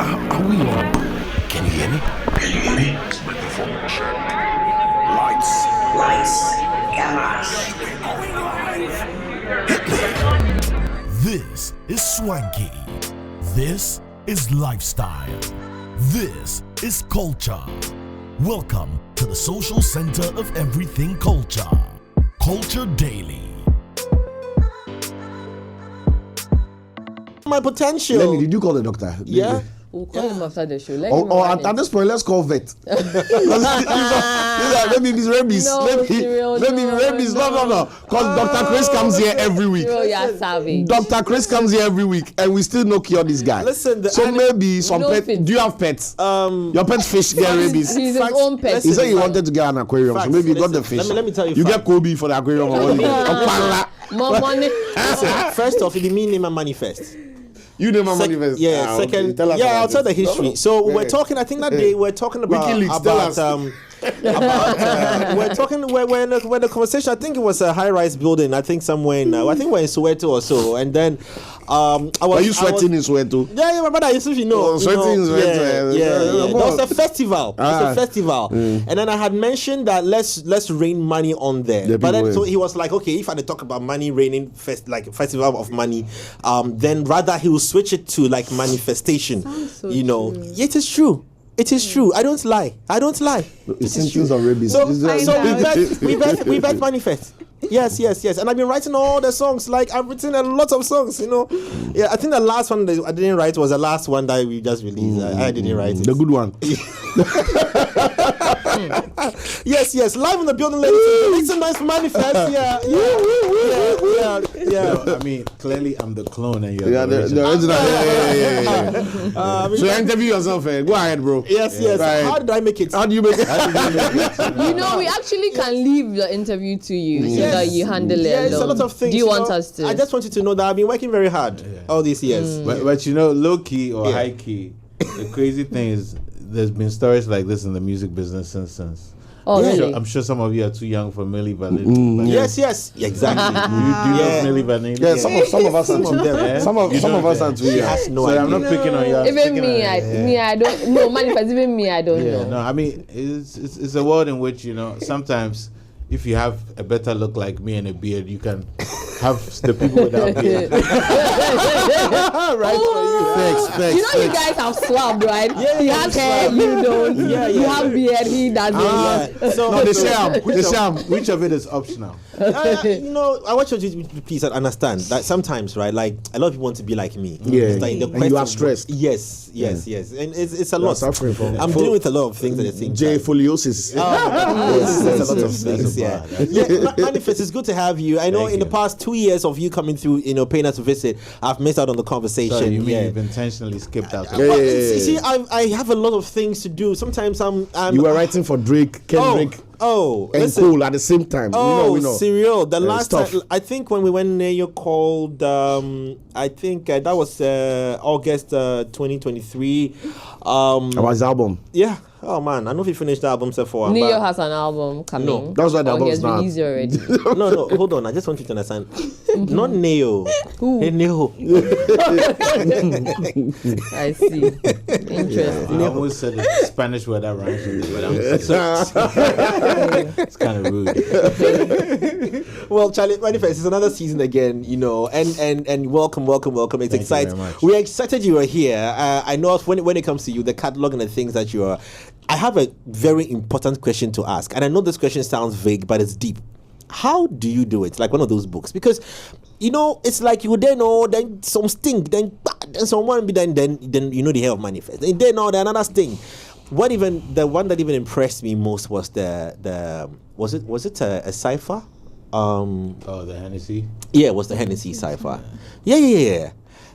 Are we on? Can you hear me? Can you hear me? Microphone check. Lights, cameras. This is swanky. This is lifestyle. This is culture. Welcome to the social center of everything culture. Culture Daily. My potential. Lenny, did you call the doctor? Yeah. We'll call him after the show. Or at this point, let's call vet. Let me be rabies. Let me be rabies. No. Because Dr. Chris comes here every week. Dr. Chris comes here every week, and we still no cure this guy. Listen, so maybe some pet. Do you have pets? Your pet fish get rabies. He's his own pet. He said he wanted to get an aquarium, so maybe he got the fish. Let me tell you. You get Kobe for the aquarium. More money. First off, it mean name and manifest. You know my manifest. Yeah, second. Okay. I'll tell the history. No. So we're talking. I think that day we're talking about when the conversation. I think it was a high-rise building. I think somewhere in. I think we're in Soweto or so. And then, Are you sweating in Soweto? Yeah, my brother. If you know, sweating in Soweto. Yeah. There was a festival. And then I had mentioned that let's rain money on there. But then so he was like, okay, if I had to talk about money raining festival of money, then rather he will switch it to like manifestation. So true. It is true. It is true. I don't lie. It's symptoms of rabies. So we bet manifest. Yes. And I've been writing all the songs. Like I've written a lot of songs, Yeah, I think the last one that I didn't write was the last one that we just released. I didn't write it. The good one. Yes. Live in the building, ladies. Make some noise for Manifest. Yeah. I mean, clearly I'm the clone and you're the original. Yeah. So you interview yourself. Go ahead, bro. Yes. Right. How did I make it? How do you make it? We actually can leave the interview to you so that you handle it. Yeah, it's a lot of things. Do you want us to? I just want you to know that I've been working very hard all these years. But low key or high key, the crazy thing is there's been stories like this in the music business since. Oh, really? I'm sure some of you are too young for Milli Vanilli. Yes, exactly. Do you know Milli Vanilli? Yeah, some of us are too young. Some of us are too young. So I'm not picking on you. Even me, I don't know. Manifest, even me, I don't know. No, I mean, it's a world in which, sometimes if you have a better look like me and a beard, you can have the people without beard. Right for you. Thanks. You guys have swabbed, right? Yeah, he has hair, you don't. You have beard, he doesn't. So the sham. Which of it is optional? I want you to please understand that sometimes, right? Like a lot of people want to be like me. Yeah. It's like and you are stressed. Yes. And it's a lot. Suffering from. I'm dealing with a lot of things at the same time. Foliosis. There's a lot of things. Yeah. Manifest, it's good to have you. I know in the past 2 years of you coming through, paying us a visit, I've missed out on the conversation. So you mean you've intentionally skipped out? See, I have a lot of things to do. Sometimes I'm you were writing for Drake, Kendrick. And Cole at the same time. We know. Serial. The last time, I think when we went there, you called. I think that was August 2023. About his album. Yeah. Oh man, I don't know if he finished the album so far. Neo has an album coming. No, that's why the album is not released already. No, hold on. I just want you to understand. Not Neo. Who? Hey, Neo. I see. Interesting. I almost said a Spanish word that rhymes with it, but it's kind of rude. Well, Charlie, Manifest is another season again, and welcome. It's exciting. We're excited you are here. I know when it comes to you, the catalog and the things that you are. I have a very important question to ask, and I know this question sounds vague, but it's deep. How do you do it? Like one of those books, because it's like you then some sting, then someone be then the hair of Manifest, and then another sting. The one that even impressed me most was the was it a cipher? The Hennessy. Yeah, it was the Hennessy cipher. Yeah.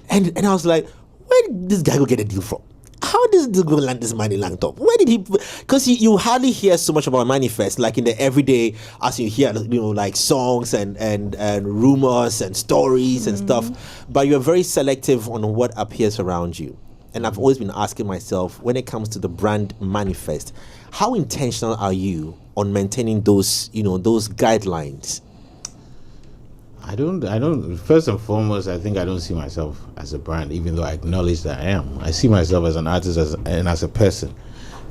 And I was like, where did this guy go get a deal from? How does this go land this money long top? Where did he? Because you hardly hear so much about Manifest, like in the everyday, as you hear, like songs and rumors and stories and stuff. But you're very selective on what appears around you. And I've always been asking myself, when it comes to the brand Manifest, how intentional are you on maintaining those guidelines? I don't. First and foremost, I think I don't see myself as a brand, even though I acknowledge that I am. I see myself as an artist and as a person.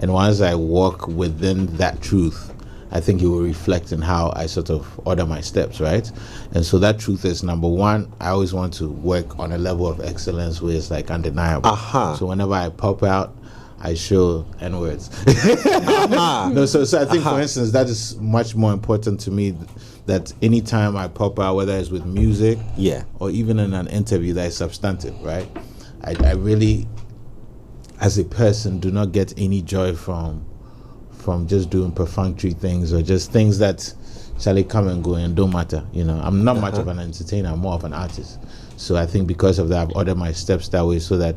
And once I walk within that truth, I think it will reflect in how I sort of order my steps, right? And so that truth is, number one, I always want to work on a level of excellence where it's like undeniable. So whenever I pop out, I show N-words. No, so I think, for instance, that is much more important to me, that anytime I pop out, whether it's with music or even in an interview, that is substantive, right? I really, as a person, do not get any joy from just doing perfunctory things or just things that shall come and go and don't matter. You know, I'm not much of an entertainer, I'm more of an artist. So I think because of that, I've ordered my steps that way, so that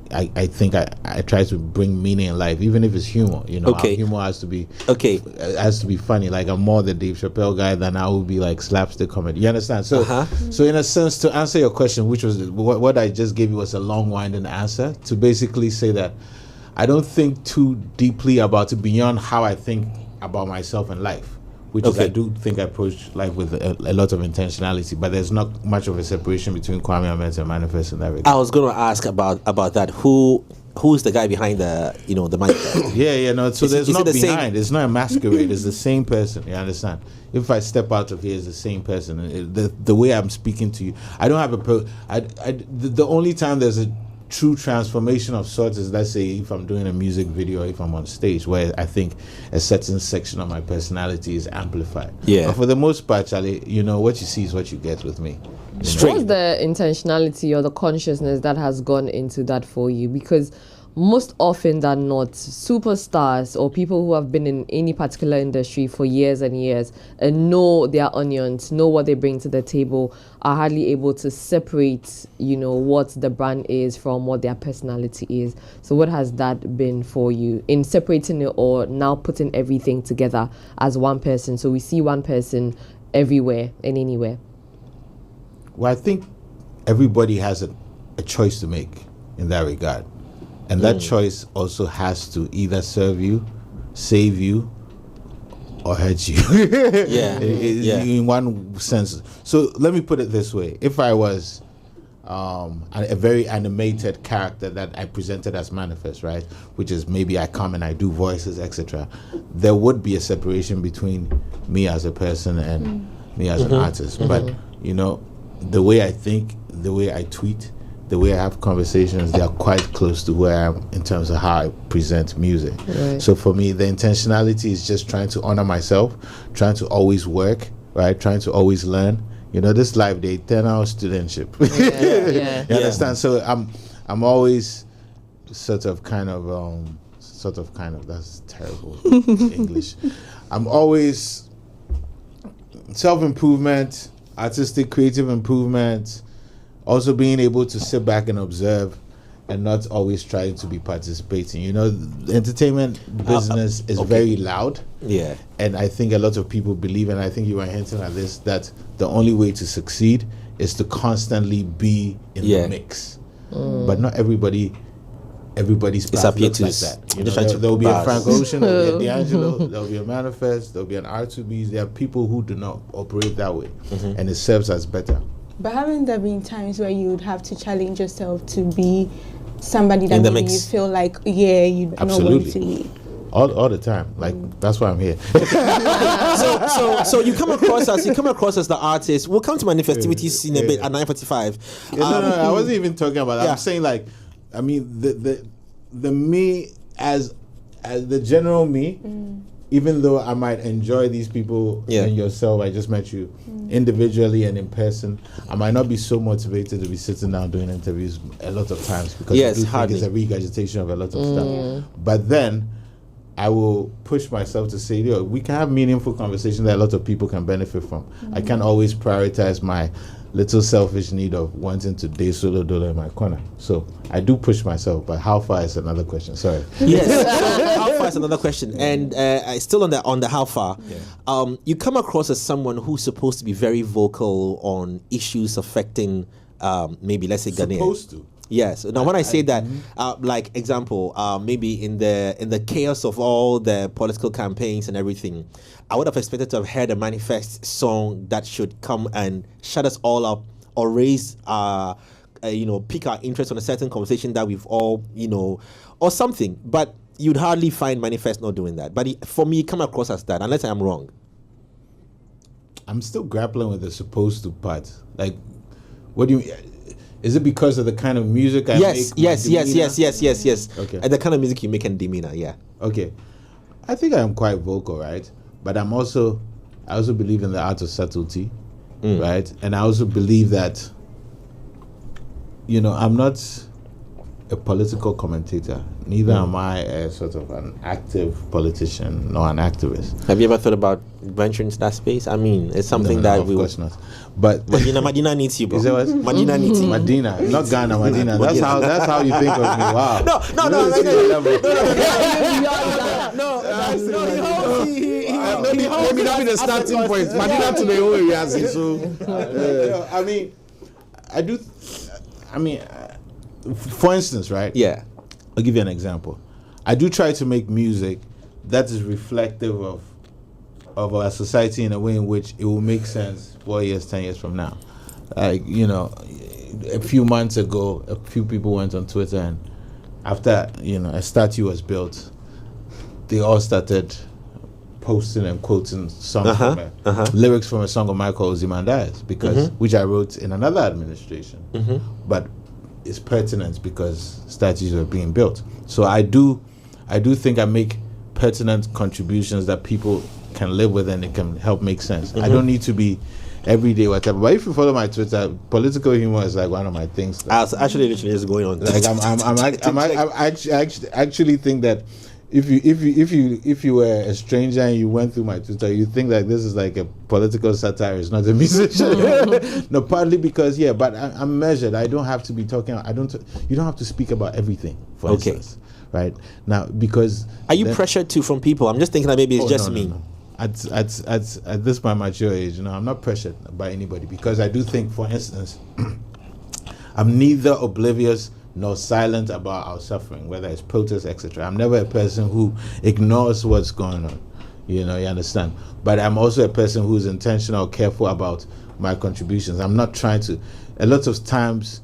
I think I try to bring meaning in life, even if it's humor. You know, humor has to be funny. Like, I'm more the Dave Chappelle guy than I would be like slapstick comedy. You understand? So so in a sense, to answer your question, which was what I just gave you was a long-winded answer, to basically say that I don't think too deeply about it beyond how I think about myself in life, which is I do think I approach life with a lot of intentionality, but there's not much of a separation between Kwame Ahmed and Manifest in that regard. I was going to ask about that. Who's the guy behind the Manifest? No. So there's not behind. It's not a masquerade. It's the same person. You understand? If I step out of here, it's the same person. The way I'm speaking to you, I don't have the only time there's a true transformation of sorts is, let's say, if I'm doing a music video, if I'm on stage, where I think a certain section of my personality is amplified. But for the most part, Charlie, you know, what you see is what you get with me. What's the intentionality or the consciousness that has gone into that for you? Because most often than not, superstars or people who have been in any particular industry for years and years and know their onions, know what they bring to the table, are hardly able to separate, you know, what the brand is from what their personality is. So what has that been for you in separating it, or now putting everything together as one person, so we see one person everywhere and anywhere? Well, I think everybody has a choice to make in that regard. And that choice also has to either serve you, save you, or hurt you. In one sense. So let me put it this way. If I was a very animated character that I presented as Manifest, right, which is maybe I come and I do voices, etc., there would be a separation between me as a person and me as an artist. But, you know, the way I think, the way I tweet, the way I have conversations, they are quite close to where I am in terms of how I present music. So for me, the intentionality is just trying to honor myself, trying to always work, right? Trying to always learn. You know, this life, the eternal studentship. You understand? So I'm always sort of kind of, that's terrible English. I'm always self-improvement, artistic, creative improvement, also being able to sit back and observe and not always trying to be participating. You know, the entertainment business is very loud. And I think a lot of people believe, and I think you were hinting at this, that the only way to succeed is to constantly be in the mix. But not everybody's path looks like that. You know, there will be a Frank Ocean, there will be a D'Angelo, there will be a Manifest, there will be an R2Bs. There are people who do not operate that way, and it serves us better. But haven't there been times where you would have to challenge yourself to be somebody that maybe you feel like, you don't want to leave? All the time. Like, that's why I'm here. So you come across as the artist. We'll come to Manifestivities in a bit at 9:45. No, I wasn't even talking about that. I'm saying, like, I mean, the me as the general me, even though I might enjoy these people and yourself, I just met you individually and in person, I might not be so motivated to be sitting down doing interviews a lot of times, because I do think it's a regurgitation of a lot of stuff. But then I will push myself to say, we can have meaningful conversations that a lot of people can benefit from. I can't always prioritize my little selfish need of wanting to day solo dolo in my corner. So I do push myself, but how far is another question. Sorry. Yes. How far is another question. And still on the how far, you come across as someone who's supposed to be very vocal on issues affecting maybe, let's say, Ghanaian. Supposed to. Yes. Now, when I say that, like example, maybe in the chaos of all the political campaigns and everything, I would have expected to have heard a Manifest song that should come and shut us all up or raise, pique our interest on a certain conversation that we've all, or something. But you'd hardly find Manifest not doing that. But for me, it come across as that, unless I'm wrong. I'm still grappling with the supposed to part. Like, what do you? Is it because of the kind of music I make? Yes. Okay. And the kind of music you make and demeanor, yeah. Okay. I think I'm quite vocal, right? But I also believe in the art of subtlety, right? And I also believe that, I'm not a political commentator. Neither am I a sort of an active politician nor an activist. Have you ever thought about venturing into that space? I mean, it's something that of course not. But Medina needs you, bro. Is that what? Medina needs you. Medina, not Ghana, Medina. That's how you think of me. Wow. No. Maybe that be the starting point. Medina to the whole area. So, for instance, right? Yeah. I'll give you an example. I do try to make music that is reflective of our society in a way in which it will make sense 4 years, 10 years from now. Like, a few months ago, a few people went on Twitter, and after, a statue was built, they all started posting and quoting songs lyrics from a song of Michael Ozymandias, because which I wrote in another administration. But it's pertinent because statues are being built. So I do think I make pertinent contributions that people can live with and it can help make sense. I don't need to be everyday whatever. But if you follow my Twitter, political humor is like one of my things. I was actually literally just going on. Like I actually think that if you were a stranger and you went through my Twitter, you think that this is like a political satire. It's not a musician. No, partly because but I'm measured. I don't have to be talking. You don't have to speak about everything. For instance, right now, because are you pressured to from people? I'm just thinking that maybe it's just me. No. At this my mature age, I'm not pressured by anybody, because I do think, for instance, I'm neither oblivious nor silent about our suffering, whether it's protests, etc. I'm never a person who ignores what's going on. You understand? But I'm also a person who's intentional, careful about my contributions. I'm not trying to. A lot of times,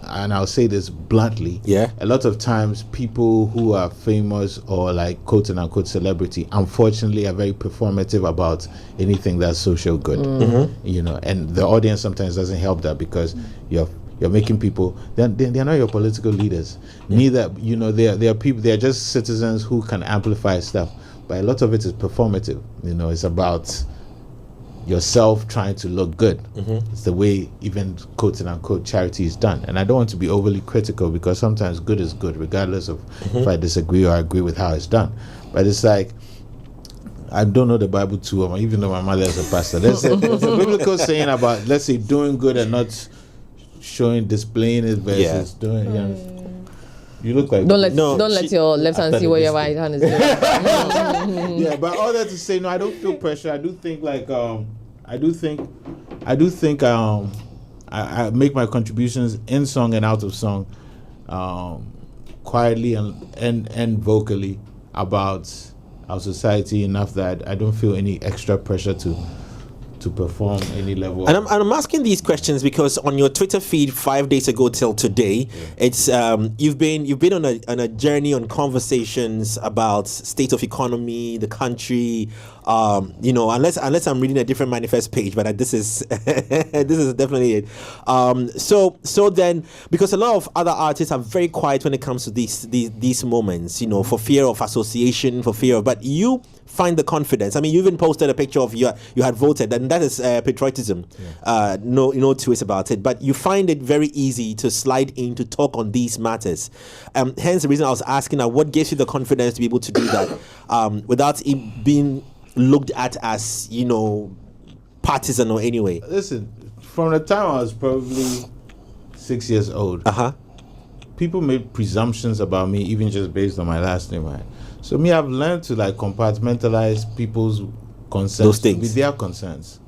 and I'll say this bluntly, a lot of times people who are famous or like quote unquote celebrity, unfortunately, are very performative about anything that's social good. And the audience sometimes doesn't help that, because you're making people, they're not your political leaders. Neither, they are people, they are just citizens who can amplify stuff. But a lot of it is performative. It's about yourself trying to look good. It's the way even quote unquote charity is done. And I don't want to be overly critical, because sometimes good is good, regardless of if I disagree or I agree with how it's done. But it's like, I don't know the Bible too well, even though my mother is a pastor. There's a biblical saying about, let's say, doing good and not displaying it versus doing. You look like don't let your left hand see what your right hand is doing. But all that to say, no, I don't feel pressure. I do think I make my contributions in song and out of song, quietly and vocally about our society, enough that I don't feel any extra pressure to perform any level. And I'm asking these questions because on your Twitter feed 5 days ago till today, it's you've been on a journey on conversations about state of economy, the country. Unless I'm reading a different Manifest page, but this is definitely it. So then, because a lot of other artists are very quiet when it comes to these moments, for fear of association, but you find the confidence. I mean, you even posted a picture of you had voted, and that is patriotism. No twist about it. But you find it very easy to slide in to talk on these matters. Hence the reason I was asking, what gives you the confidence to be able to do that without it being looked at as partisan or anyway. Listen, from the time I was probably 6 years old, people made presumptions about me, even just based on my last name, right? So I've learned to compartmentalize people's concerns, those things, with their concerns,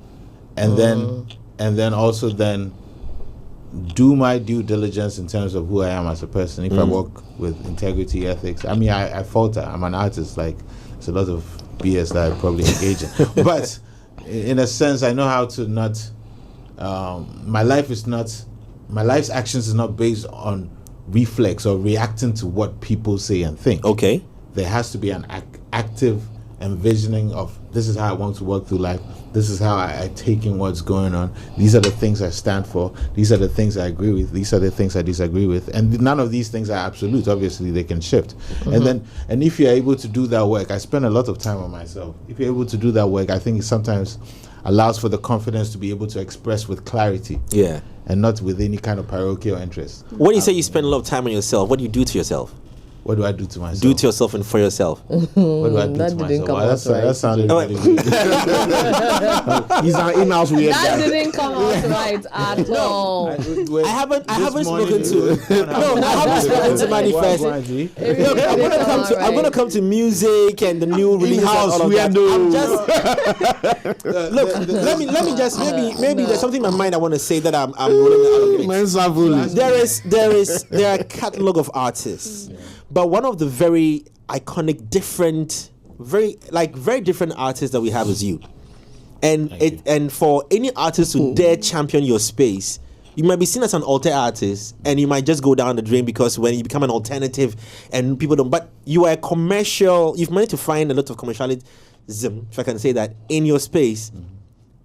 and then also do my due diligence in terms of who I am as a person. If I work with integrity, ethics, I mean, I falter. I'm an artist. Like, it's a lot of BS that I probably engage in. But in a sense, I know how to not. My life's actions is not based on reflex or reacting to what people say and think. Okay. There has to be an active envisioning of, this is how I want to work through life. This is how I take in what's going on. These are the things I stand for. These are the things I agree with. These are the things I disagree with. And none of these things are absolute. Obviously, they can shift. And if you're able to do that work, I spend a lot of time on myself. If you're able to do that work, I think it sometimes allows for the confidence to be able to express with clarity. Yeah. And not with any kind of parochial interest. When you say you spend a lot of time on yourself, what do you do to yourself? What do I do to myself? Do to yourself and for yourself. What do I do to myself? That sounded really weird. He's an in-house weird guy. That didn't come out right at all. I haven't spoken to MANI-FEST. I'm gonna come to music and the new release and all of that. Look, let me just maybe there's something in my mind I want to say that I'm rolling out. There are a catalog of artists. But one of the very iconic, very different artists that we have is you. And for any artist to dare champion your space, you might be seen as an alter artist and you might just go down the drain because when you become an alternative and people don't. But you are a commercial, you've managed to find a lot of commercialism, if I can say that, in your space.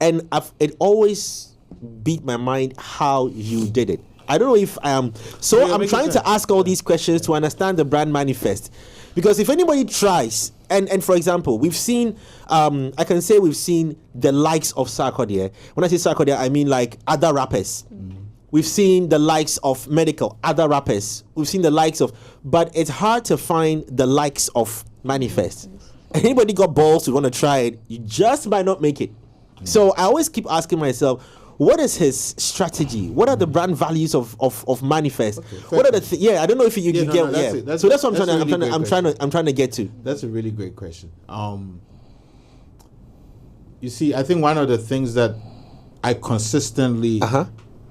And it always beat my mind how you did it. I don't know if I am. So I'm trying to ask all these questions to understand the brand manifest. Because if anybody tries, and for example, we've seen, I can say we've seen the likes of Sarkodie. When I say Sarkodie, I mean like other rappers. We've seen the likes of Medical, other rappers. We've seen the likes of, but it's hard to find the likes of MANI-FEST. Anybody got balls to want to try it, you just might not make it. So I always keep asking myself, what is his strategy? What are the brand values of MANI-FEST? What are the I don't know if you get. So that's what I'm trying to get to. That's a really great question. You see, I think one of the things that I consistently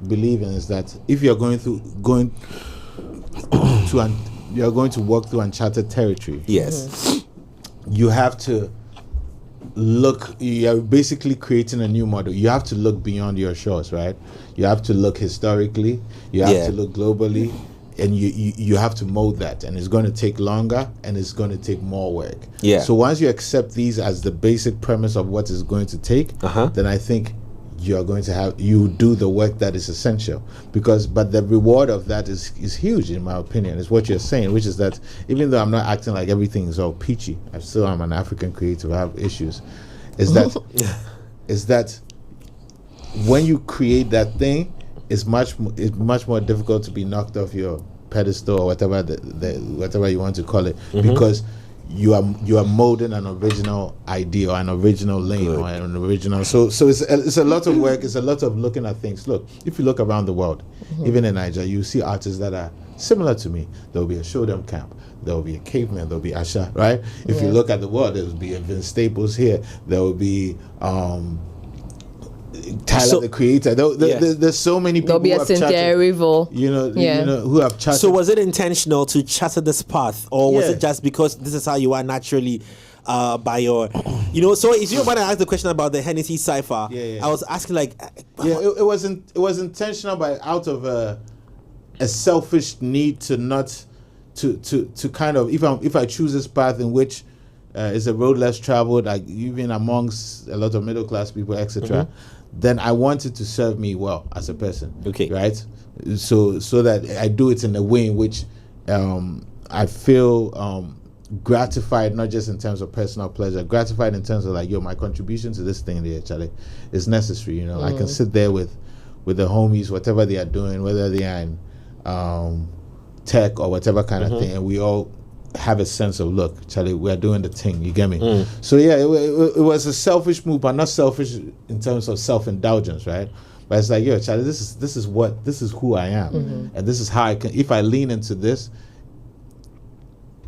believe in is that if you're going to walk through uncharted territory. Yes. You have to you're basically creating a new model. You have to look beyond your shores, right? You have to look historically, you have to look globally, and you have to mold that, and it's going to take longer and it's going to take more work. So once you accept these as the basic premise of what it's going to take, then I think you're going to do the work that is essential, but the reward of that is huge, in my opinion. Is what you're saying, which is that even though I'm not acting like everything is all peachy, I'm an African creative, I have issues, is that when you create that thing, it's much more difficult to be knocked off your pedestal or whatever whatever you want to call it, because you are molding an original idea or an original lane or an original. So it's a lot of work. It's a lot of looking at things. Look, if you look around the world, even in Nigeria, you see artists that are similar to me. There will be a Showdown Camp. There will be a Caveman. There will be Asha. Right? If you look at the world, there will be a Vince Staples here. There will be Tyler the Creator. There's so many people. There'll be a Cynthia Erivo. Who have chatted. So was it intentional to chatter this path, or was it just because this is how you are naturally, by your, So if you're about to ask the question about the Hennessy cipher, I was asking like, it was intentional, but out of a selfish need to not to kind of if I choose this path in which is a road less traveled, like even amongst a lot of middle class people, etc. Then I want it to serve me well as a person. Okay. Right? So that I do it in a way in which I feel gratified, not just in terms of personal pleasure, gratified in terms of like, my contribution to this thing there, Charlie, is necessary. I can sit there with the homies, whatever they are doing, whether they are in tech or whatever kind of thing, and we all have a sense of, look, Charlie, we are doing the thing, you get me? So it was a selfish move, but not selfish in terms of self-indulgence, right? But it's like, Charlie, this is who I am, and this is how I can, if I lean into this,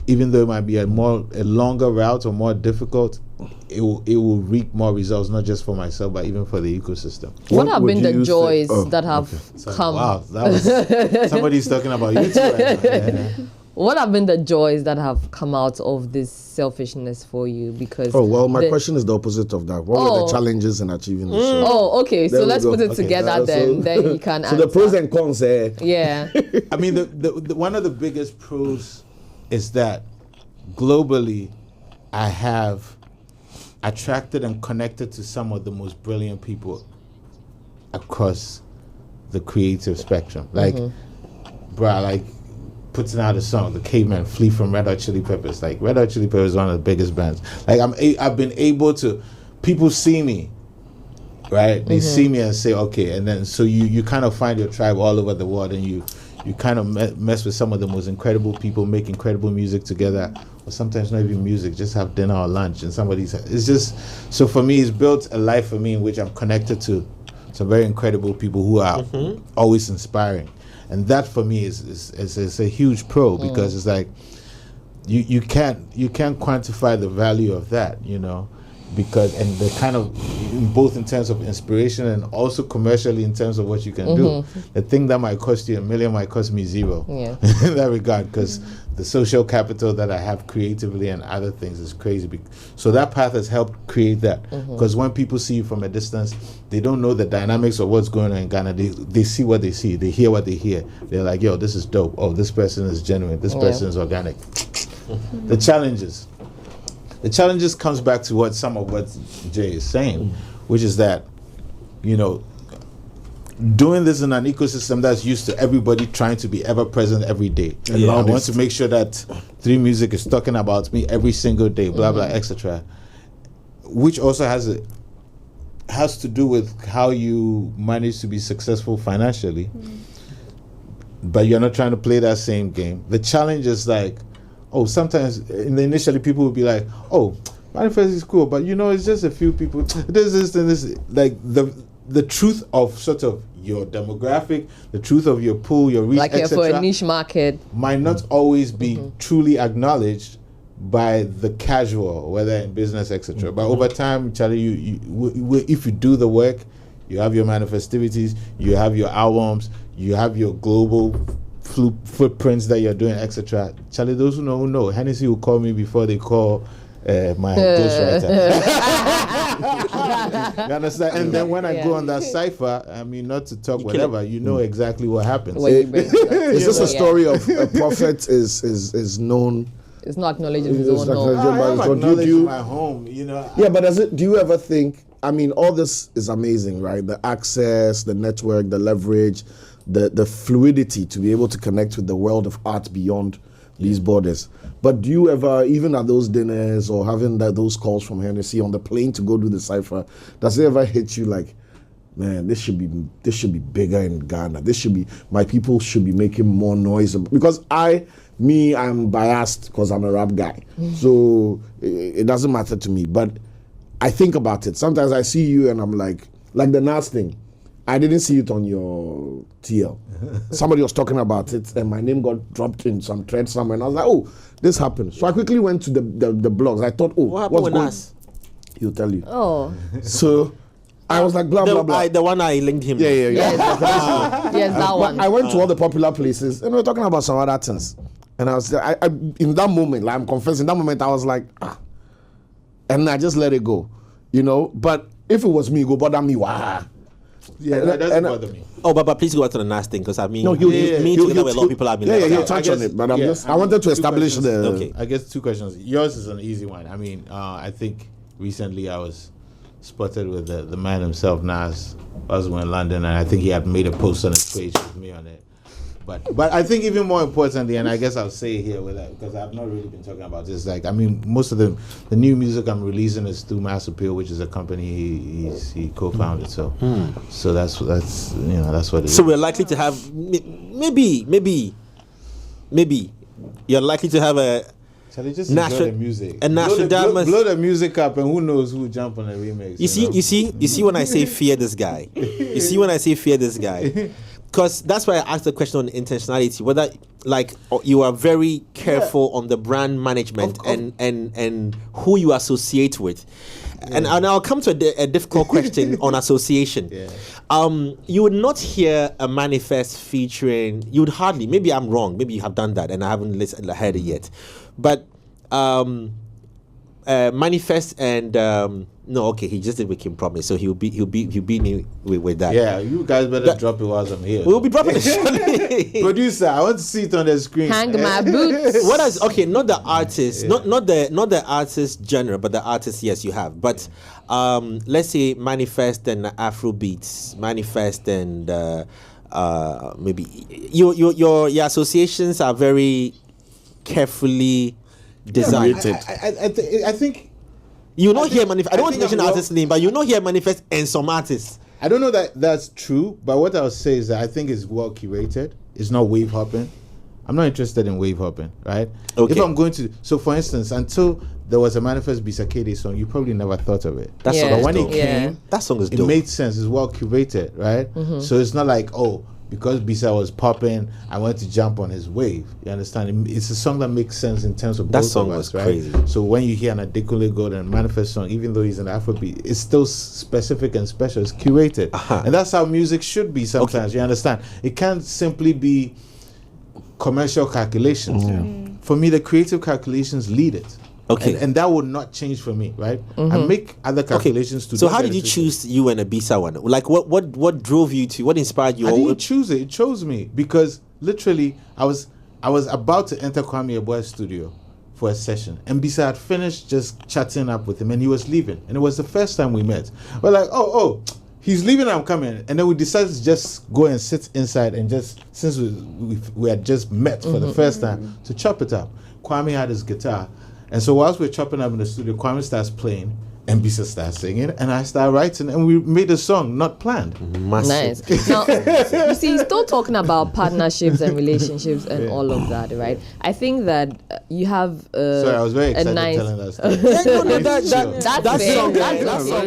even though it might be a longer route or more difficult, it will reap more results, not just for myself, but even for the ecosystem. What have been the joys that have come? Wow, that was somebody's talking about you too right now. Yeah. What have been the joys that have come out of this selfishness for you? Because my question is the opposite of that. What were the challenges in achieving this? Okay. So let's put it together then. Then you can answer. So the pros and cons. Yeah. I mean, the one of the biggest pros is that globally, I have attracted and connected to some of the most brilliant people across the creative spectrum. Like, putting out a song, The Caveman, Flee from Red Hot Chili Peppers. Like, Red Hot Chili Peppers is one of the biggest bands. Like, I've been able to, people see me, right? They see me and say, okay, and then so you kind of find your tribe all over the world, and you kind of mess with some of the most incredible people, make incredible music together, or sometimes not even music, just have dinner or lunch, and it's just, so for me, it's built a life for me in which I'm connected to some very incredible people who are always inspiring. And that for me is a huge pro, because it's like you can't quantify the value of that, you know, because, and the kind of, both in terms of inspiration and also commercially in terms of what you can do. The thing that might cost you $1 million might cost me $0 in that regard, because the social capital that I have creatively and other things is crazy. So that path has helped create that, because when people see you from a distance, they don't know the dynamics of what's going on in Ghana. They see what they see, they hear what they hear. They're like, yo, this is dope. Oh, this person is genuine. This person is organic. The challenges comes back to some of what Jay is saying, which is that, you know, doing this in an ecosystem that's used to everybody trying to be ever present every day. I want to make sure that 3 Music is talking about me every single day, blah, blah, etc. Which also has to do with how you manage to be successful financially. But you're not trying to play that same game. The challenge is like, sometimes initially people will be like, Manifest is cool, but you know, it's just a few people. This. Like the truth of sort of your demographic, the truth of your pool, your reach, like for a niche market, might not always be truly acknowledged by the casual, whether in business, etc. But over time, Charlie, if you do the work, you have your Manifestivities, you have your albums, you have your global footprints that you're doing, etc. Charlie, those who know, Hennessy will call me before they call my ghostwriter. You understand? And then when I go on that cipher, I mean, not to talk whatever, you know exactly what happens. It's just a story of a prophet is known. It's not acknowledged in his own home. I acknowledge my home, you know. Yeah, but do you ever think, I mean, all this is amazing, right? The access, the network, the leverage, the fluidity to be able to connect with the world of art beyond these borders. But do you ever, even at those dinners or having those calls from Hennessy on the plane to go do the cipher, does it ever hit you like, man, this should be bigger in Ghana. My people should be making more noise? Because I'm biased because I'm a rap guy. So it doesn't matter to me. But I think about it. Sometimes I see you and I'm like the Nas thing. I didn't see it on your TL. Somebody was talking about it and my name got dropped in some thread somewhere and I was like, this happened. So I quickly went to the blogs. I thought, what happened with Nas? He'll tell you. So I was like, blah, blah, blah. The one I linked him. Yeah. Yes, that one. I went to all the popular places and we were talking about some other things. And I was in that moment, like I'm confessing, in that moment I was like, and I just let it go, you know. But if it was me, it would bother me. Wow. Yeah, that doesn't bother me. But please go back to the Nas thing, because I mean, a lot of people have been. He'll touch on it, but I wanted to establish the. Okay, I guess 2 questions. Yours is an easy one. I mean, I think recently I was spotted with the man himself, Nas. I was in London, and I think he had made a post on his page with me on it. But I think even more importantly, and I guess I'll say it here with that, because I've not really been talking about this. Like, I mean, most of the new music I'm releasing is through Mass Appeal, which is a company he co-founded. So that's what it is. So we're likely to have maybe you're likely to have a. Shall they just enjoy the music? Blow the music up, and who knows who will jump on a remix. You see when I say fear this guy. You see when I say fear this guy. Because that's why I asked the question on intentionality, whether you are very careful on the brand management and who you associate with. Yeah. And I'll come to a difficult question on association. Yeah. You would not hear a MANI-FEST featuring, you would hardly, maybe I'm wrong, maybe you have done that and I haven't heard it yet. But MANI-FEST and he just did Wicked Promise, so he'll be new with that. Yeah, you guys better drop it while I'm here. We'll be dropping it. Producer, I want to see it on the screen. Hang my boots. Not the artist, not the artist genre, but the artist. Yes, you have. But let's say MANI-FEST and Afrobeats, MANI-FEST and maybe your associations are very carefully designed. I think. You not hear MANI-FEST. I don't want to mention the artist's name, but you not hear MANI-FEST and some artists. I don't know that that's true, but what I'll say is that I think it's well curated. It's not wave hopping. I'm not interested in wave hopping, right? Okay. If I'm going to, so for instance, until there was a MANI-FEST Bisakede song, you probably never thought of it. That song, but when it came, that song is dope. It made sense. It's well curated, right? Mm-hmm. So it's not like, because Bisa was popping, I went to jump on his wave. You understand? It's a song that makes sense in terms of that both song of us, was right? crazy. So when you hear an Adekunle Gold and MANI-FEST song, even though he's an Afrobeat, it's still specific and special. It's curated, and that's how music should be. Sometimes you understand. It can't simply be commercial calculations. Yeah. For me, the creative calculations lead it. Okay, and that would not change for me, right? I make other calculations to. So how did you choose you and a Bisa one? Like what drove you to? What inspired you? I didn't choose it. It chose me because literally I was about to enter Kwame Eboy's studio for a session, and Bisa had finished just chatting up with him, and he was leaving, and it was the first time we met. We're like, he's leaving, I'm coming, and then we decided to just go and sit inside and just, since we had just met for the first time, to chop it up. Kwame had his guitar. And so whilst we're chopping up in the studio, Kwame starts playing, and Bisa starts singing, and I start writing, and we made a song, not planned. Massive. Nice. Now, you see, he's still talking about partnerships and relationships and all of that, right? I think that you have sorry, I was very excited telling that story.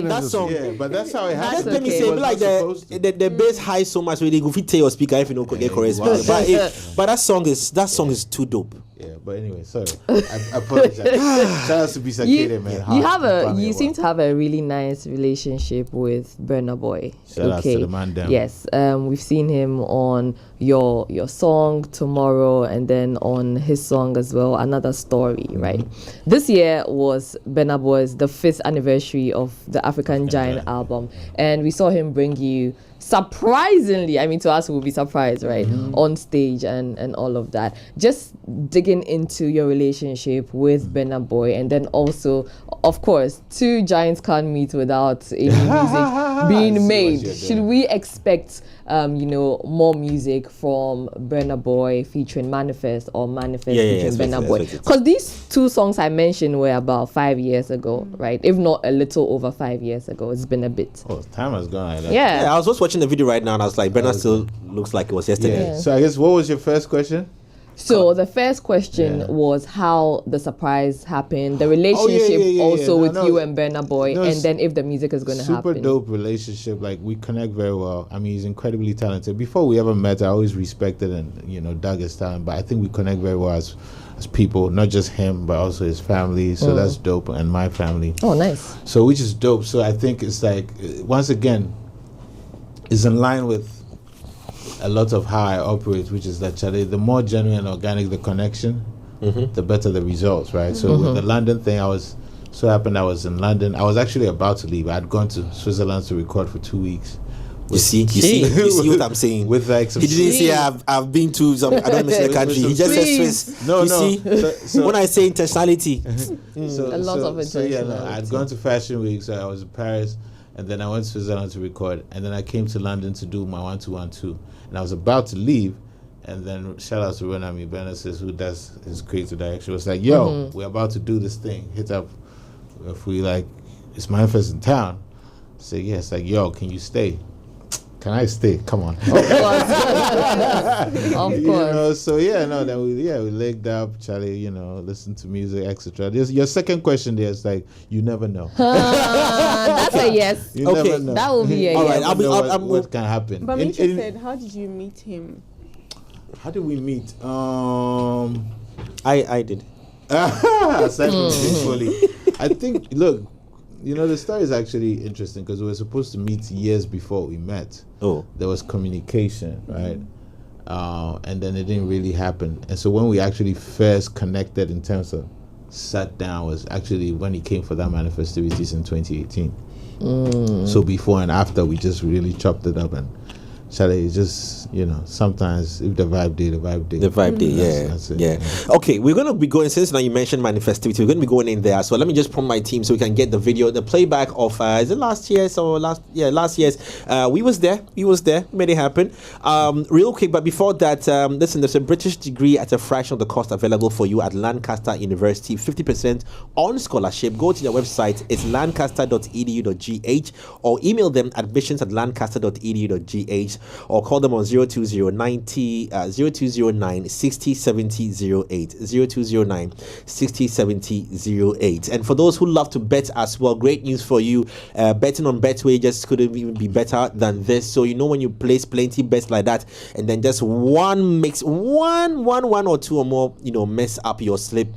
That song. Yeah, but that's how it happened. Let me say, like the bass high so much where they go fit your speaker if you don't get correct. But that song is too dope. Yeah, but anyway, sorry. I apologize. Shout out to Bisakede, man. You seem to have a really nice relationship with Burna Boy. Shout out to the man down. Yes, we've seen him on your song Tomorrow, and then on his song as well, Another Story, right? This year was Burna Boy's the 5th anniversary of the African Giant album, and we saw him bring you, surprisingly, I mean, to us we'll be surprised, right, on stage and all of that. Just digging into your relationship with Burna Boy, and then also, of course, two giants can't meet without any music being made. Should we expect more music from Burna Boy featuring MANI-FEST or MANI-FEST featuring Burna Boy? Because these two songs I mentioned were about 5 years ago, right? If not a little over 5 years ago. It's been a bit. Oh, time has gone like that. Yeah. I was just watching the video right now, and I was like, Burna still looks like it was yesterday. Yeah. So I guess, what was your first question? So the first question was how the surprise happened, the relationship with you and Burna Boy, and then if the music is going to happen. Super dope relationship. Like, we connect very well. I mean, he's incredibly talented. Before we ever met, I always respected and dug his talent. But I think we connect very well as people, not just him, but also his family. So that's dope, and my family. Oh, nice. So which is dope. So I think it's like, once again, it's in line with a lot of how I operate, which is that the more genuine and organic the connection, the better the results, right? So with the London thing, I was in London. I was actually about to leave. I had gone to Switzerland to record for 2 weeks. You see what I'm saying? With like he didn't say I've been to some, I don't mention the country. He just said Swiss. No. So when I say intentionality, a lot of intentionality. I had gone to Fashion Week, so I was in Paris, and then I went to Switzerland to record, and then I came to London to do my 1-2-1-2, and I was about to leave, and then shout out to Renami Benasis, who does his creative direction, was like, yo, we're about to do this thing, hit up if we like, it's MANI-FEST in town. I said, yes, like, yo, can you stay? Can I stay? Come on. Of course. Of course. So then we legged up, Charlie, listen to music, etc. Your second question there is like, you never know. That's a yes. You never know. That will be a all yes. right, what can happen. But Misha said, how did you meet him? How did we meet? I did. Aside from visually, I think. Look, the story is actually interesting because we were supposed to meet years before we met. Oh, there was communication, right? And then it didn't really happen. And so when we actually first connected in terms of sat down was actually when he came for that Manifestivities in 2018. So before and after, we just really chopped it up, and Charlie, just sometimes if the vibe did, that's it. Yeah. Okay, we're gonna be going, since now you mentioned Manifestivity, we're gonna be going in there. So let me just prompt my team so we can get the video, the playback of is it last year's or last year's? We was there, made it happen. Real quick, but before that, listen, there's a British degree at a fraction of the cost available for you at Lancaster University, 50% on scholarship. Go to their website, it's lancaster.edu.gh, or email them admissions@lancaster.edu.gh, or call them on 0209 60 70 08, 0209 60 70 08. And for those who love to bet as well, great news for you. Betting on Betway just couldn't even be better than this. So when you place plenty bets like that, and then just one or two or more mess up your slip,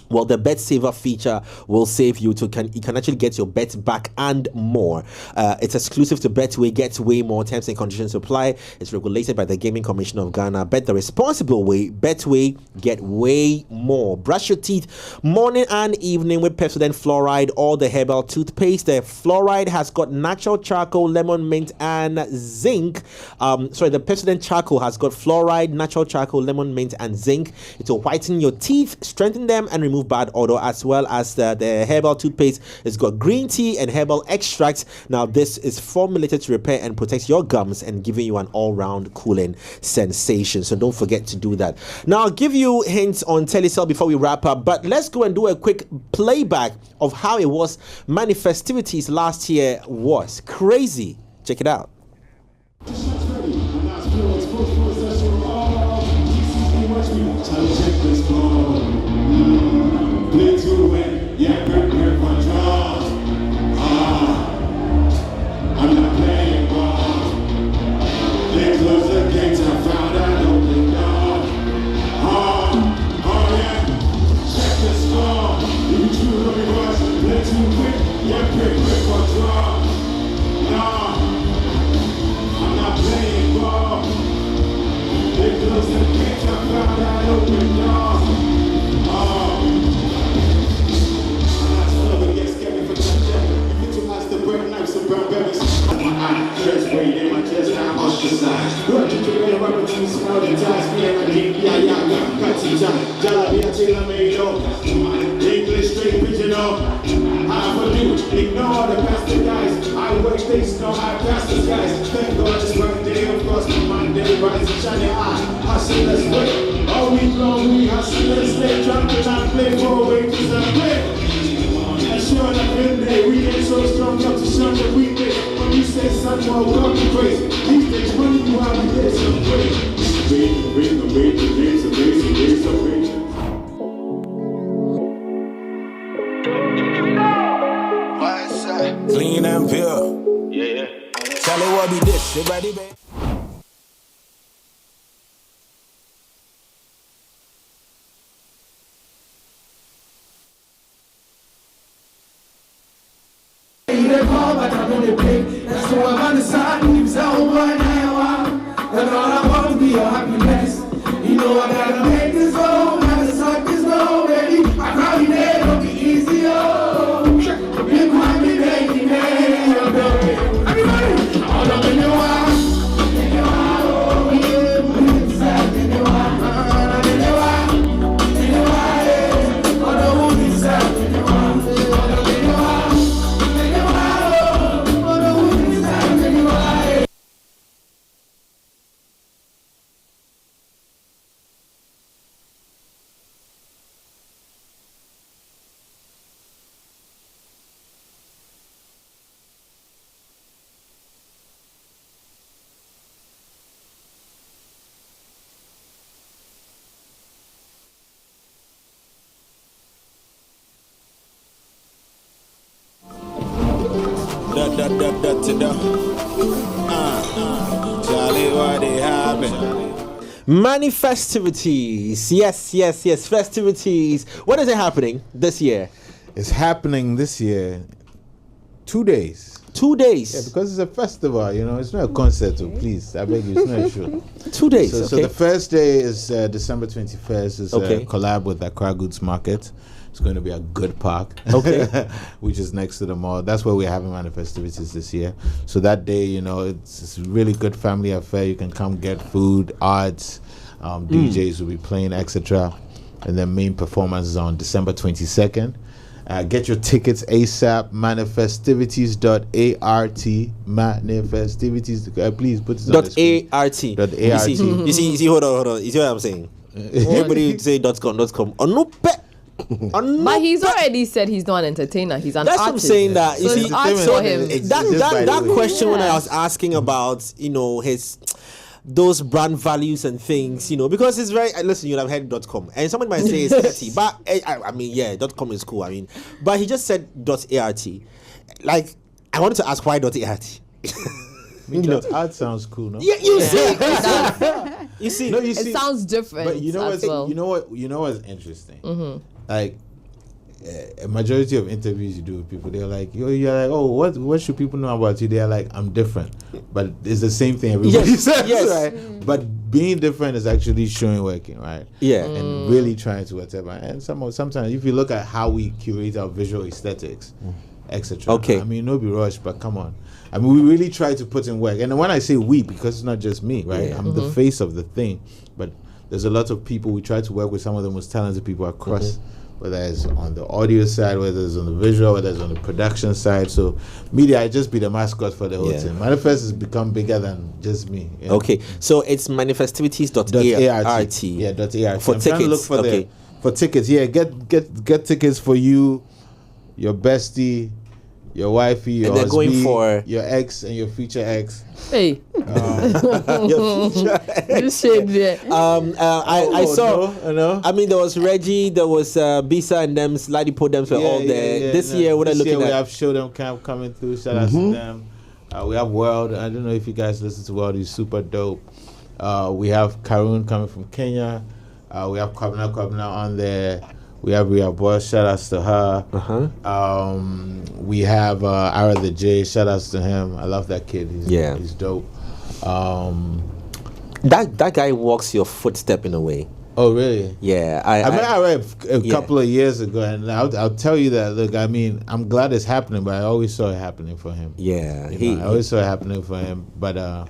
well, the Bet Saver feature will save you. You can actually get your bet back and more. It's exclusive to Betway. Get way more. Terms and conditions apply. It's regulated by the Gaming Commission of Ghana. Bet the responsible way. Betway. Get way more. Brush your teeth morning and evening with Pepsodent Fluoride or the herbal toothpaste. The Fluoride has got natural charcoal, lemon mint, and zinc. The Pepsodent charcoal has got fluoride, natural charcoal, lemon mint, and zinc. It will whiten your teeth, strengthen them, and remove bad odor, as well as the herbal toothpaste. It's got green tea and herbal extracts. Now this is formulated to repair and protect your gums and giving you an all-round cooling sensation, so don't forget to do that. Now I'll give you hints on Telecel before we wrap up, but let's go and do a quick playback of how it was. Manifestivities last year was crazy. Check it out. Play to win, yeah, prepare for draw. I'm not playing ball. They close the gates, I found out open door. Yeah, check the score. You two really rush, play too quick, yeah, prepare for draw. I'm not playing ball. They close the gates, I found out open door. Just wait in my chest, I'm ostracized. Working to get a rubber to smell the ties. Me and my deep, yeah, got some time. Jalabi, I tell them, English straight original. I produce, ignore the bastard guys. I work states, no high pastors guys. Thank God it's Monday, of course, Monday, rise and shine your eye. Hustlers wait, all week long we hustlers stay drunk and I play for away to some play. And sure enough in there, we ain't so strong up to shun the weekday. When you say something, well, come to grace. These days, money you have to get some grace. Bring the weight, the days of days, the days of rage. Clean and pure. Yeah. Charlie, what be this? You ready, babe? That's why I'm on the side, leaves out one now. And all I want to be your happiness. You know I gotta make this home, gotta suck this low, baby. I probably there, it'll be easy, oh. Big one, big baby, everybody, all up in your eyes. In your eye, oh, yeah, inside, in your eye, in your eye, in your eye, yeah. All the wood inside, in your eye, all up in your eye. Charlie, what they happen? MANI-FESTIVITIES. Yes. Festivities. When is it happening this year? It's happening this year. 2 days. 2 days. Yeah, because it's a festival, it's not a concert, so please, I beg you, it's not a show. 2 days. So the first day is December 21st. It's a collab with the Accra Goods Market. It's going to be a good park, which is next to the mall. That's where we're having Manifestivities this year. So that day, it's a really good family affair. You can come get food, arts, DJs will be playing, etc. And then main performance is on December 22nd. Get your tickets ASAP. Manifestivities.art. Manifestivities. Please put this on the screen. .art. You see, hold on. You see what I'm saying? Everybody say .com. But he's already said he's not an entertainer. He's an artist. That's what I'm saying. That you so see, for him. That question when I was asking about his those brand values and things, because it's very listen. You'll have heard .com, and somebody might say it's petty, but I mean, yeah, .com is cool. I mean, but he just said .art. Like, I wanted to ask why .art. Art sounds cool, no? Yeah, you see. You see. No, it sounds different. But you know what's interesting? Mm-hmm. Like a majority of interviews you do with people, they're like, you're like, oh, what should people know about you? They're like, I'm different, but it's the same thing everybody says, right? But being different is actually working, right? Yeah, and really trying to whatever. And sometimes if you look at how we curate our visual aesthetics, etc. Okay, I mean, no be rushed, but come on. I mean, we really try to put in work. And when I say we, because it's not just me, right? Yeah. I'm the face of the thing. But there's a lot of people. We try to work with some of the most talented people across, whether it's on the audio side, whether it's on the visual, whether it's on the production side. So media, I just be the mascot for the whole thing. Manifest has become bigger than just me. Okay, so it's manifestivities.art. Yeah, .art. For tickets. To look for tickets. Yeah, get tickets for you, your bestie, your wifey, your and they're husband, going for your ex and your future ex. Hey, your future ex. you said that. I saw. No. I mean, there was Reggie, there was Bisa and them, Slidey Podems were all there. This year, what are looking at? We have Show Them Camp coming through. Shout out to them. We have World. I don't know if you guys listen to World. He's super dope. We have Karun coming from Kenya. We have Kwabna on there. We have Ria Boy, shout outs to her. We have Ara the J, shout outs to him. I love that kid. He's dope. That guy walks your footstep in a way. Oh, really? Yeah. I met Ara a couple of years ago, and I'll tell you that, look, I mean, I'm glad it's happening, but I always saw it happening for him. Yeah. I always saw it happening for him. But,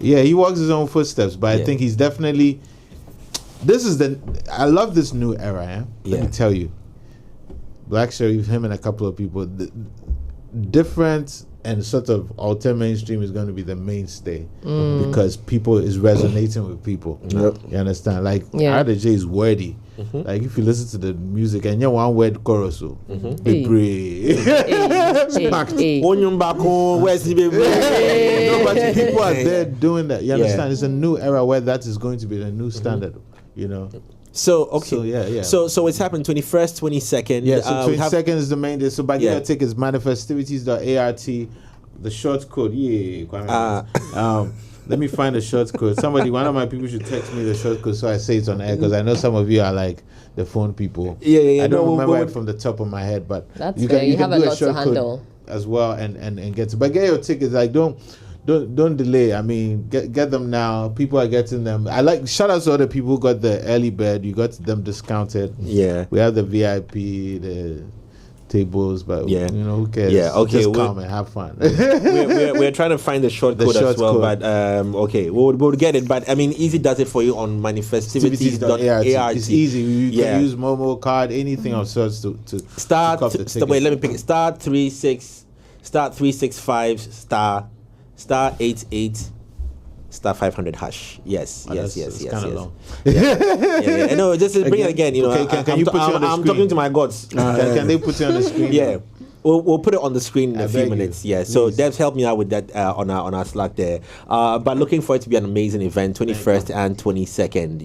he walks his own footsteps, but I think he's definitely... I love this new era, Let me tell you. Black Sherif, him and a couple of people, different and sort of alter mainstream is going to be the mainstay because people is resonating with people. Yep. You understand? Like, RDJ is wordy. Like, if you listen to the music and you one word chorus, be brave. Where's the baby? No, but people are there doing that. You understand? It's a new era where that is going to be the new standard. So okay. So So it's happening 21st, 22nd. Yeah. So 22nd is the main day. So by getting your tickets, manifestivities.art. The short code. Let me find the short code. One of my people should text me the short code so I say it on air because I know some of you are like the phone people. Yeah. I don't remember it from the top of my head, but that's you fair. can have do a lot to handle as well and get to. But get your tickets. Like don't delay. I mean, get them now. People are getting them. Shout out to other people who got the early bird. You got them discounted. Yeah. We have the VIP, the tables, but who cares? Yeah, okay. Just come and have fun. we're trying to find the short code as well, but okay, we'll get it. But I mean, Easy does it for you on manifestivities.art. It's easy. You can use Momo card, anything of sorts to start. Wait, let me pick it. Star 365 star 88 star 500 hash. Yes. Kind of long. Yeah. No, just bring it again. Can you put it on the screen? I'm talking to my gods. Can they put it on the screen? Yeah. We'll put it on the screen in a few minutes. Yeah. So Devs helped me out with that on our Slack there. But looking for it to be an amazing event, 21st and 22nd.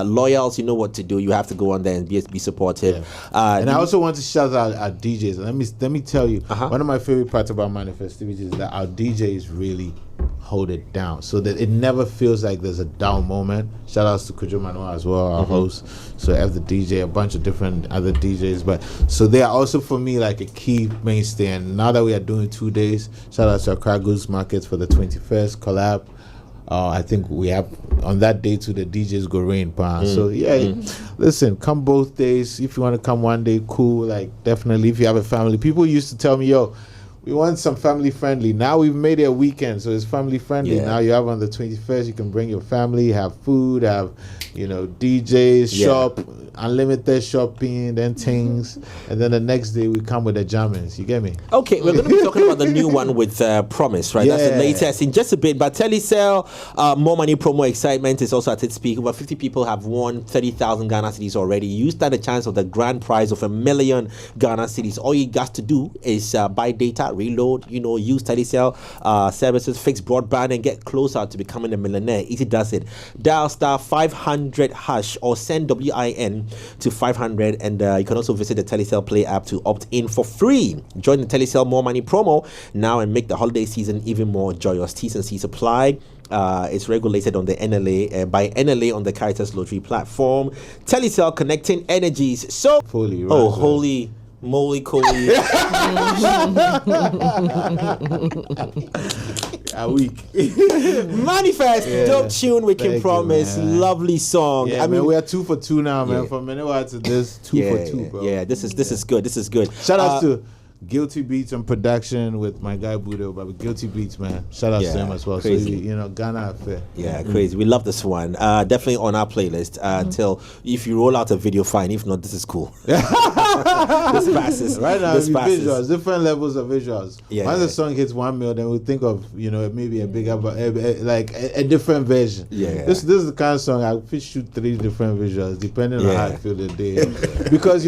Loyals, you know what to do. You have to go on there and be supportive. Yeah. And I also want to shout out our DJs. Let me tell you, one of my favorite parts about Manifestivities is that our DJ is really hold it down so that it never feels like there's a down moment. Shout outs to Kojo Manoa as well, our host. So I have the DJ, a bunch of different other DJs, but so they are also for me like a key mainstay. And now that we are doing 2 days, shout out to Accra Goods Market for the 21st collab. I think we have on that day too the DJs go rain pan. So listen, come both days. If you want to come one day, cool. Like definitely, if you have a family, people used to tell me, yo, we want some family friendly. Now we've made it a weekend, so it's family friendly. Now you have on the 21st, you can bring your family, have food, have, DJs, shop, unlimited shopping, then things, and then the next day we come with the jammings. You get me? Okay, we're going to be talking about the new one with Promise, right? That's the latest in just a bit. But Telecel, more money promo excitement is also at its peak. Over 50 people have won 30,000 Ghana cedis already. You stand a chance of the grand prize of 1 million Ghana cedis. All you got to do is buy data, reload, use Telecel services, fix broadband, and get closer to becoming a millionaire. Easy does it. Dial star 500 hash or send WIN to 500, and you can also visit the Telecel Play app to opt in for free. Join the Telecel More Money promo now and make the holiday season even more joyous. T's and C's apply. It's regulated on the NLA by NLA on the Curated Lottery platform. Telecel, connecting energies. So, holy moly, Coley. A week. Manifest, dope tune we can promise. Lovely song. I mean, we are 2 for 2 now, man. From anywhere to this, 2 for 2, bro. Yeah, this is good. This is good. Shout out to Guilty Beats and production with my guy Budo, but Guilty Beats, man. Shout out to him as well. Crazy. So Ghana affair. Yeah, crazy. We love this one. Definitely on our playlist. Till if you roll out a video, fine. If not, this is cool. This passes. Right now, this passes. visuals, different levels of visuals. Once the song hits 1 mil, then we think of maybe a bigger, like a different version. This is the kind of song I could shoot 3 different visuals depending on how I feel the day. Because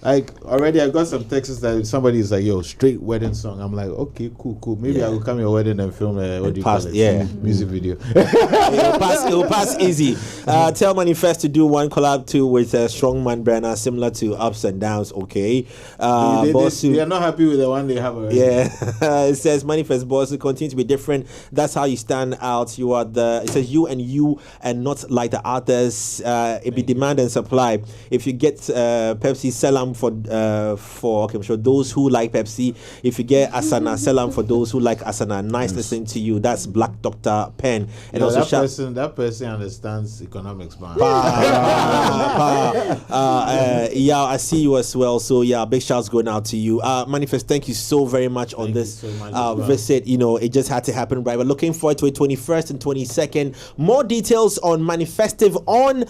like already I got some texts that somebody is like, yo, straight wedding song. I'm like, okay, cool. Maybe I will come to your wedding and film music video. It will pass easy. Tell Manifest to do one collab too with Strongman Burna, similar to Ups and Downs. Okay. They are not happy with the one they have already. It says Manifest boss to continue to be different. That's how you stand out. You are it says you and not like the others. It be demand and supply. If you get Pepsi, sell them for I'm sure those who like Pepsi. If you get Asana, sell them for those who like Asana. Nice listening to you. That's Black Dr. Pen. And also that person understands economics, man. I see you as well. So big shouts going out to you. Manifest, thank you so very much on this visit. It just had to happen, right? We're looking forward to it. 21st and 22nd. More details on Manifestive on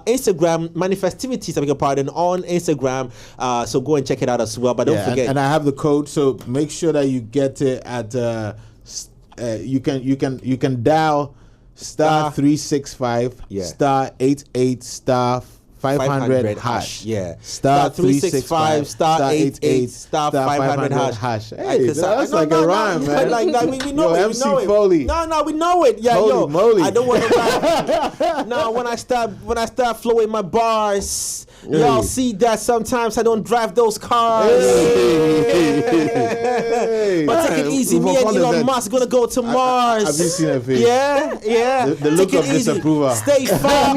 Instagram. Manifestivities, I beg your pardon, on Instagram. So go and check it out as well. But don't forget. And I have the code, so make sure that you get it at you can dial star 365 star 88 star 500 hash. Star 365 star 88 star 500 hash. Hey, that's like a rhyme, man. We know it. MC Foley. No, we know it. Holy moly. I don't want to. Now, when I start flowing my bars, y'all see that sometimes I don't drive those cars. But take it easy. Me and Elon Musk gonna go to Mars. Have you seen that face? Yeah. The look of disapproval. Stay far.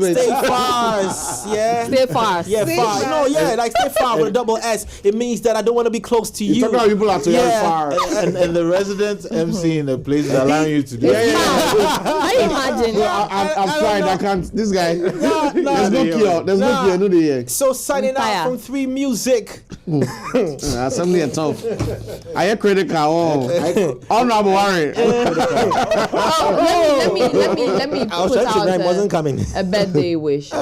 Stay fast. Stay fast. Yeah, far. No, like stay far with a double S. It means that I don't want to be close to you. You talk about people out there far. And the resident MC in the place is allowing you to do it. I imagine. I've tried. I can't. This guy. There's no cure. There's no cure. No day. So signing out from 3 Music. Assembly and tough. I hear critical. Honorable Warren. Let me put out a birthday wish. Yes,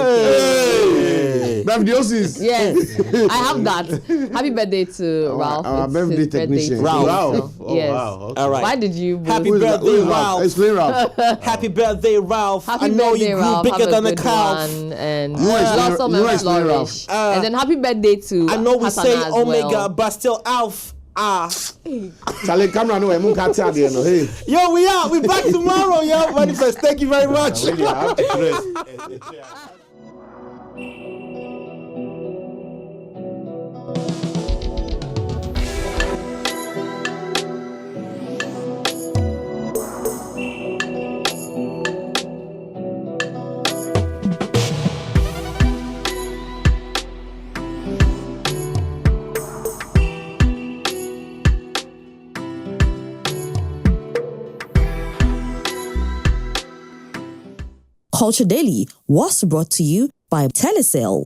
I have that. Happy birthday to Ralph. Our birthday technician. Ralph. Yes. Wow. Okay. All right. Why did you? Happy birthday, Ralph. Explain, Ralph. Happy birthday, Ralph. Happy I know birthday, you grew Ralph. bigger than a good cow. And blossom and flourish. Ralph. And then happy birthday to I know we Hassan say as Omega, well. but still Alf. Charlie, camera no, I'm gonna tell you, hey. Yo, we out. We back tomorrow, yo. Manifest. Thank you very much. Really, I have to press. Culture Daily was brought to you by Telecel.